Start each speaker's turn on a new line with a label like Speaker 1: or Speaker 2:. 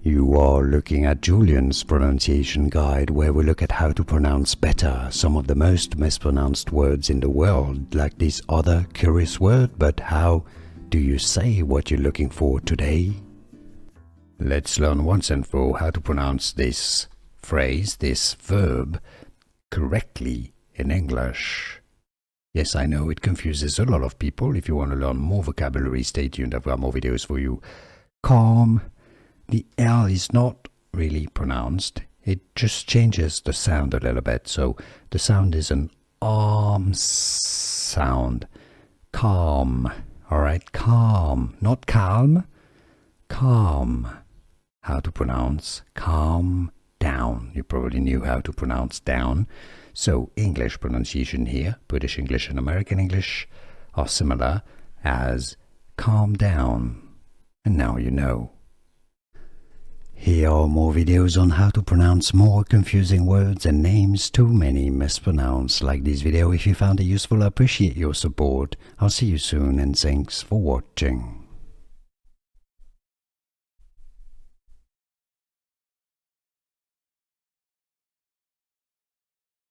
Speaker 1: You are looking at Julian's pronunciation guide, where we look at how to pronounce better some of the most mispronounced words in the world, like this other curious word. But how do you say what you're looking for today? Let's learn once and for all how to pronounce this phrase, this verb, correctly in English. Yes, I know it confuses a lot of people. If you want to learn more vocabulary, stay tuned. I've got more videos for you. Calm. The L is not really pronounced. It just changes the sound a little bit. So the sound is an sound. Calm. All right, calm. Not calm. Calm. How to pronounce calm down. You probably knew how to pronounce down. So English pronunciation here, British English and American English, are similar as calm down. And now you know. Here are more videos on how to pronounce more confusing words and names too many mispronounced. Like this video if you found it useful. I appreciate your support. I'll see you soon and thanks for watching.